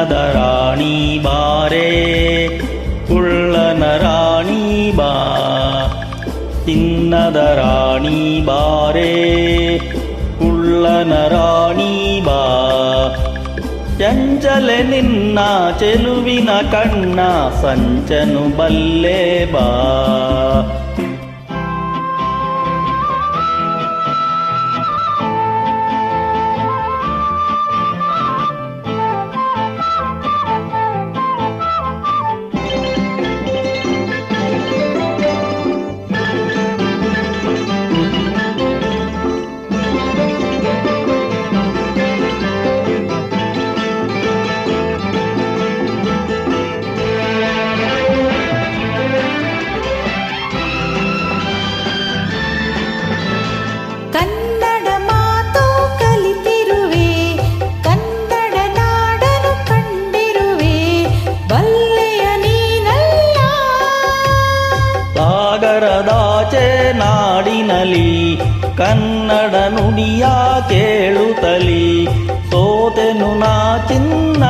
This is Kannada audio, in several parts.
ಚಿನ್ನದ ರಾಣಿ ಬಾರೆ ಕುಳ್ಳನ ರಾಣಿ ಬಾ ಚಿನ್ನದ ರಾಣಿ ಬಾರೆ ಕುಳ್ಳನ ರಾಣಿ ಬಾ ಚಂಚಲೆ ನಿನ್ನ ಚೆಲುವಿನ ಕಣ್ಣ ಸಂಚನು ಬಲ್ಲೆ ಬಾ ಕನ್ನಡ ಮಾತು ಕಲಿತಿರುವೆ ಕನ್ನಡ ನಾಡನು ಕಂಡಿರುವೆ ಬಲ್ಲೆಯ ನೀನಲ್ಲ ಸಾಗರದಾಚೆ ನಾಡಿನಲಿ ಕನ್ನಡ ನುಡಿಯ ಕೇಳುತ್ತಲಿ ಸೋತೆನು ನಾ ಚಿನ್ನ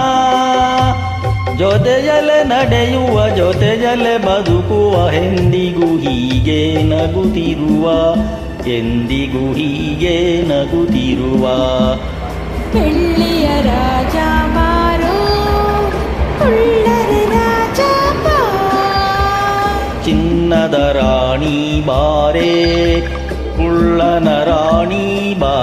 ಜೊತೆಯಲೆ ನಡೆಯುವ ಜೊತೆಯಲೆ ಬದುಕುವ ಎಂದಿಗೂ ಹೀಗೆ ನಗುತ್ತಿರುವ ಎಂದಿಗೂ ಹೀಗೆ ನಗುತ್ತಿರುವ ಬೆಳ್ಳಿಯ ರಾಜ ಬಾರೋ ಕುಳ್ಳರ ರಾಜ ಬಾ ಚಿನ್ನದ ರಾಣಿ ಬಾರೆ ಕುಳ್ಳನ ರಾಣಿ ಬಾ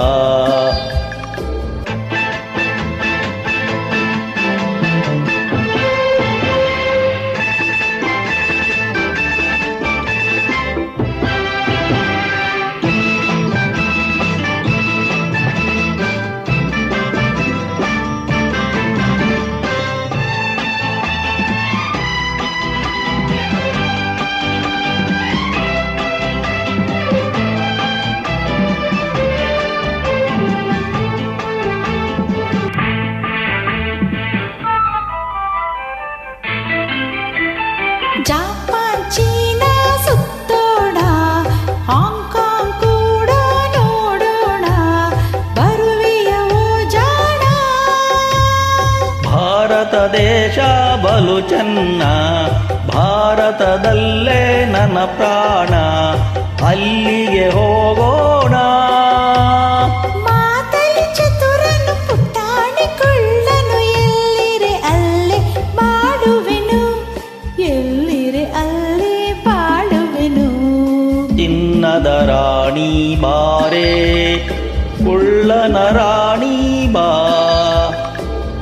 ಜಪಾನ್ ಚೀನಾ ಸುತ್ತೋಣ ಹಾಂಗ್ಕಾಂಗ್ ಕೂಡ ನೋಡೋಣ ಬರುವೆಯ ಓ ಜಾಣ ಭಾರತ ದೇಶ ಬಲು ಚೆನ್ನ ಭಾರತದಲ್ಲೇ ನನ್ನ ಪ್ರಾಣ ಅಲ್ಲಿಗೆ ಹೋಗೋಣ ಮಾತಲಿ ಚತುರನು ಪುಟ್ಟಾಣಿ ಕೊಳ್ಳನು ಎಲ್ಲಿರೆ ಅಲ್ಲೇ ಬಾಡುವೆನು ಎಲ್ಲಿರೆ ಅಲ್ಲೇ ಬಾಡುವೆನು ಚಿನ್ನದ ರಾಣಿ ಬಾರೆ ಕುಳ್ಳನ ರಾಣಿ ಬಾ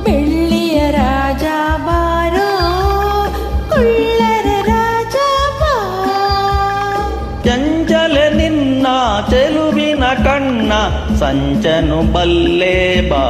ಬೆಳ್ಳಿಯ ರಾಜ ಬಾರೋ ಕುಳ್ಳರ ರಾಜ ಬಾ ಚಂಚಲೆ ನಿನ್ನ ಚೆಲುವಿನ ಕಣ್ಣ ಸಂಚನು ಬಲ್ಲೆ ಬಾ